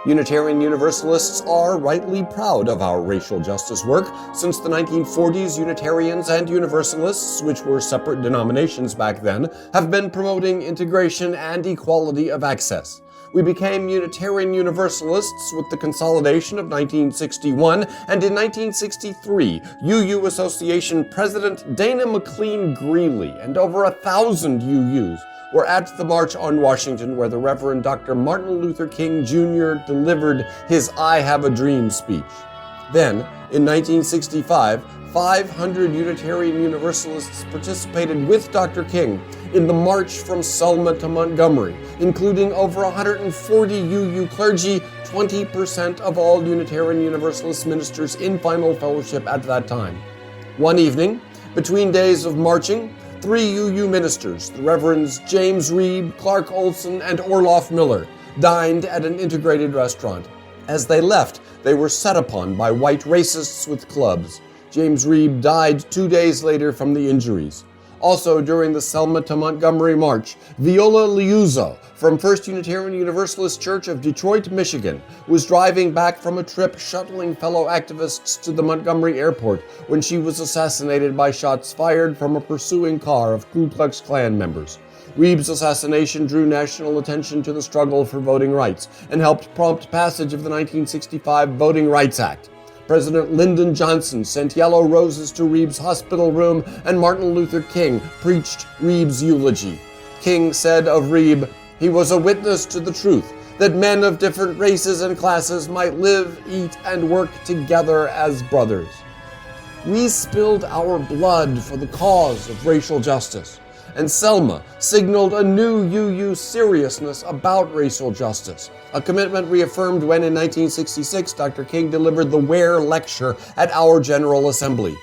Unitarian Universalists are rightly proud of our racial justice work. Since the 1940s, Unitarians and Universalists, which were separate denominations back then, have been promoting integration and equality of access. We became Unitarian Universalists with the consolidation of 1961, and in 1963, UU Association President Dana McLean Greeley and over 1,000 UUs were at the March on Washington, where the Reverend Dr. Martin Luther King Jr. delivered his I Have a Dream speech. Then, in 1965, 500 Unitarian Universalists participated with Dr. King in the March from Selma to Montgomery, including over 140 UU clergy, 20% of all Unitarian Universalist ministers in final fellowship at that time. One evening, between days of marching, 3 UU ministers, the Reverends James Reeb, Clark Olson, and Orloff Miller, dined at an integrated restaurant. As they left, they were set upon by white racists with clubs. James Reeb died 2 days later from the injuries. Also, during the Selma to Montgomery March, Viola Liuzzo from First Unitarian Universalist Church of Detroit, Michigan, was driving back from a trip shuttling fellow activists to the Montgomery airport when she was assassinated by shots fired from a pursuing car of Ku Klux Klan members. Reeb's assassination drew national attention to the struggle for voting rights and helped prompt passage of the 1965 Voting Rights Act. President Lyndon Johnson sent yellow roses to Reeb's hospital room, and Martin Luther King preached Reeb's eulogy. King said of Reeb, "He was a witness to the truth, that men of different races and classes might live, eat, and work together as brothers." We spilled our blood for the cause of racial justice, and Selma signaled a new UU seriousness about racial justice, a commitment reaffirmed when in 1966 Dr. King delivered the Ware Lecture at our General Assembly.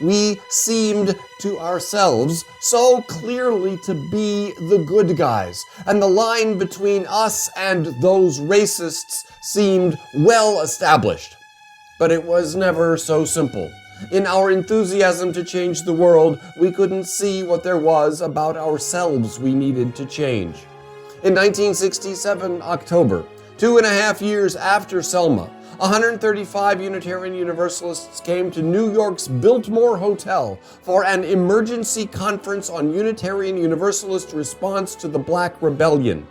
We seemed to ourselves so clearly to be the good guys, and the line between us and those racists seemed well established. But it was never so simple. In our enthusiasm to change the world, we couldn't see what there was about ourselves we needed to change. In 1967, October, 2.5 years after Selma, 135 Unitarian Universalists came to New York's Biltmore Hotel for an emergency conference on Unitarian Universalist response to the Black Rebellion.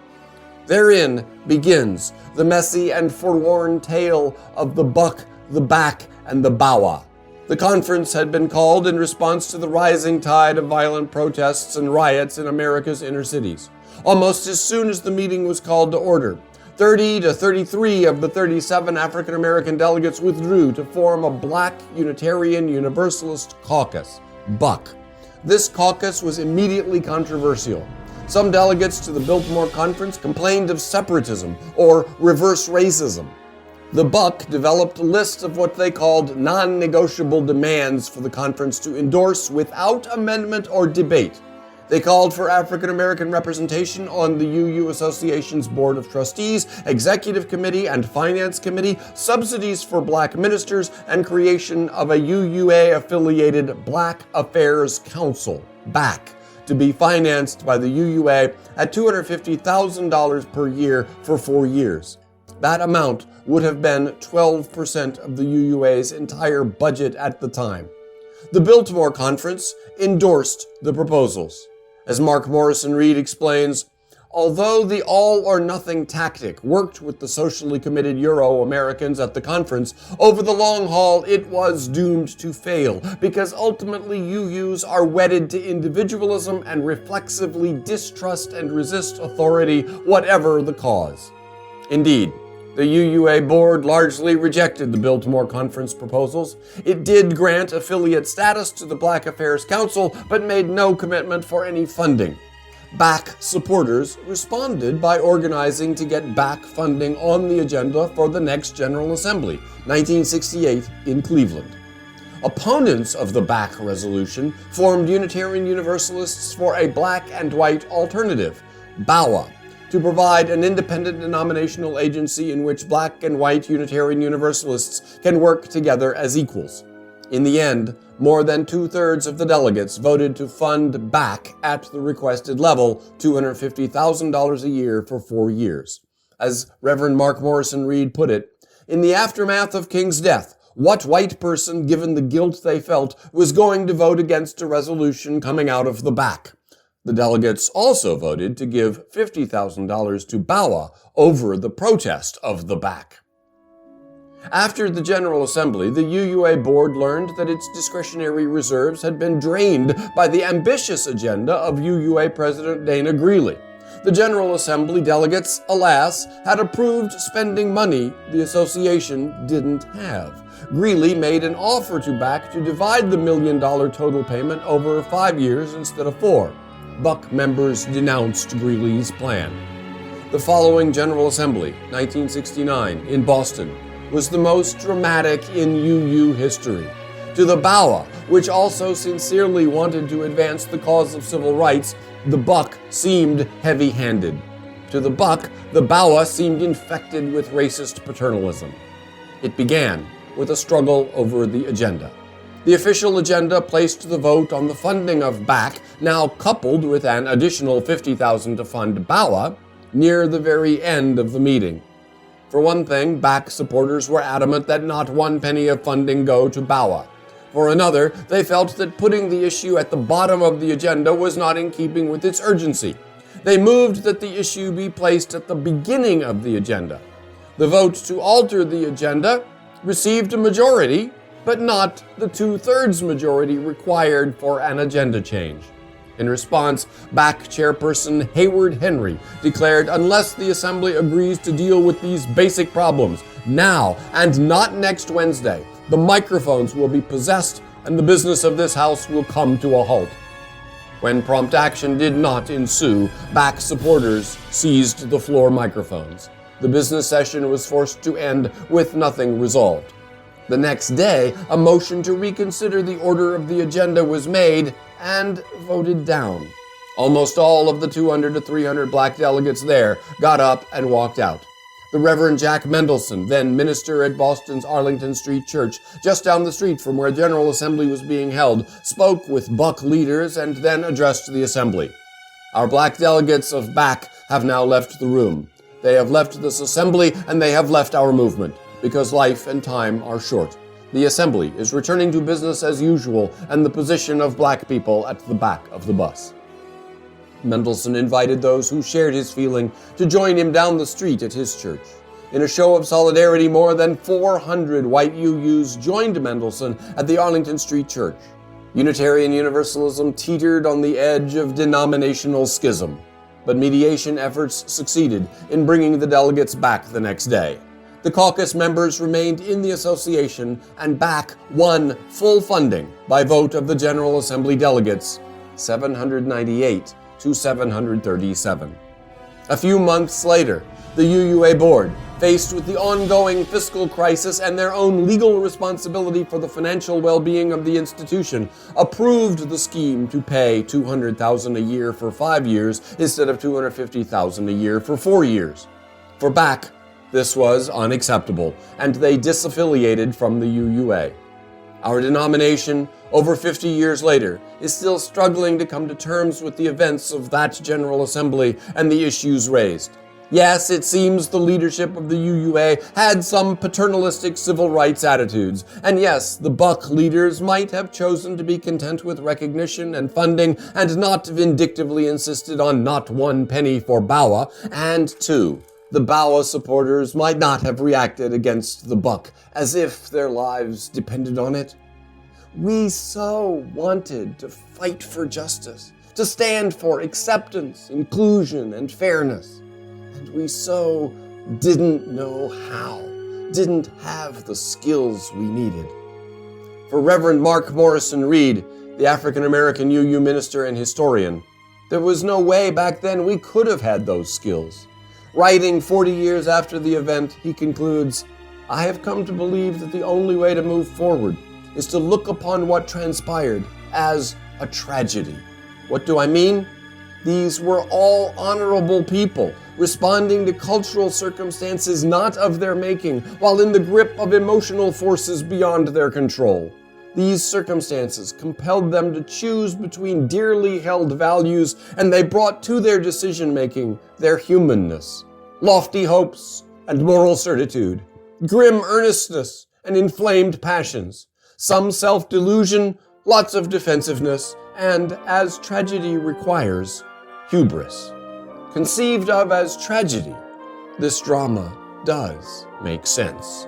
Therein begins the messy and forlorn tale of the buck, the back, and the bowa. The conference had been called in response to the rising tide of violent protests and riots in America's inner cities. Almost as soon as the meeting was called to order, 30 to 33 of the 37 African American delegates withdrew to form a Black Unitarian Universalist Caucus, BUCK. This caucus was immediately controversial. Some delegates to the Biltmore Conference complained of separatism or reverse racism. The BUCK developed a list of what they called non-negotiable demands for the conference to endorse without amendment or debate. They called for African American representation on the UU Association's Board of Trustees, Executive Committee, and Finance Committee, subsidies for black ministers, and creation of a UUA-affiliated Black Affairs Council, BAC, to be financed by the UUA at $250,000 per year for 4 years. That amount would have been 12% of the UUA's entire budget at the time. The Biltmore Conference endorsed the proposals. As Mark Morrison Reed explains, although the all-or-nothing tactic worked with the socially committed Euro-Americans at the conference, over the long haul it was doomed to fail, because ultimately UUs are wedded to individualism and reflexively distrust and resist authority, whatever the cause. Indeed, the UUA board largely rejected the Biltmore Conference proposals. It did grant affiliate status to the Black Affairs Council, but made no commitment for any funding. BAC supporters responded by organizing to get BAC funding on the agenda for the next General Assembly, 1968, in Cleveland. Opponents of the BAC resolution formed Unitarian Universalists for a black and white alternative, BAWA, to provide an independent denominational agency in which black and white Unitarian Universalists can work together as equals. In the end, more than 2/3 of the delegates voted to fund BAC at the requested level, $250,000 a year for 4 years. As Reverend Mark Morrison Reed put it, in the aftermath of King's death, what white person, given the guilt they felt, was going to vote against a resolution coming out of the back? The delegates also voted to give $50,000 to BAWA over the protest of the back. After the General Assembly, the UUA board learned that its discretionary reserves had been drained by the ambitious agenda of UUA President Dana Greeley. The General Assembly delegates, alas, had approved spending money the association didn't have. Greeley made an offer to BAC to divide the $1 million total payment over 5 years instead of 4. Buck members denounced Greeley's plan. The following General Assembly, 1969, in Boston, was the most dramatic in UU history. To the BAWA, which also sincerely wanted to advance the cause of civil rights, the buck seemed heavy-handed. To the buck, the BAWA seemed infected with racist paternalism. It began with a struggle over the agenda. The official agenda placed the vote on the funding of BAC, now coupled with an additional $50,000 to fund BAWA, near the very end of the meeting. For one thing, BAC supporters were adamant that not one penny of funding go to BAWA. For another, they felt that putting the issue at the bottom of the agenda was not in keeping with its urgency. They moved that the issue be placed at the beginning of the agenda. The vote to alter the agenda received a majority, but not the 2/3 majority required for an agenda change. In response, BAC chairperson Hayward Henry declared, unless the Assembly agrees to deal with these basic problems now and not next Wednesday, the microphones will be possessed and the business of this House will come to a halt. When prompt action did not ensue, BAC supporters seized the floor microphones. The business session was forced to end with nothing resolved. The next day, a motion to reconsider the order of the agenda was made and voted down. Almost all of the 200 to 300 black delegates there got up and walked out. The Reverend Jack Mendelson, then minister at Boston's Arlington Street Church, just down the street from where General Assembly was being held, spoke with Buck leaders and then addressed the Assembly. Our black delegates of BAC have now left the room. They have left this Assembly and they have left our movement, because life and time are short. The Assembly is returning to business as usual and the position of black people at the back of the bus. Mendelson invited those who shared his feeling to join him down the street at his church. In a show of solidarity, more than 400 white UUs joined Mendelson at the Arlington Street Church. Unitarian Universalism teetered on the edge of denominational schism, but mediation efforts succeeded in bringing the delegates back the next day. The caucus members remained in the association, and BAC won full funding by vote of the General Assembly delegates, 798 to 737. A few months later, the UUA board, faced with the ongoing fiscal crisis and their own legal responsibility for the financial well-being of the institution, approved the scheme to pay $200,000 a year for 5 years instead of $250,000 a year for 4 years. For BAC, this was unacceptable, and they disaffiliated from the UUA. Our denomination, over 50 years later, is still struggling to come to terms with the events of that General Assembly and the issues raised. Yes, it seems the leadership of the UUA had some paternalistic civil rights attitudes, and yes, the Buck leaders might have chosen to be content with recognition and funding and not vindictively insisted on not one penny for BAWA, and two, the BAWA supporters might not have reacted against the buck as if their lives depended on it. We so wanted to fight for justice, to stand for acceptance, inclusion, and fairness. And we so didn't know how, didn't have the skills we needed. For Reverend Mark Morrison Reed, the African-American UU minister and historian, there was no way back then we could have had those skills. Writing 40 years after the event, he concludes, "I have come to believe that the only way to move forward is to look upon what transpired as a tragedy." What do I mean? These were all honorable people, responding to cultural circumstances not of their making, while in the grip of emotional forces beyond their control. These circumstances compelled them to choose between dearly held values, and they brought to their decision-making their humanness. lofty hopes and moral certitude, grim earnestness and inflamed passions, some self-delusion, lots of defensiveness, and, as tragedy requires, hubris. Conceived of as tragedy, this drama does make sense.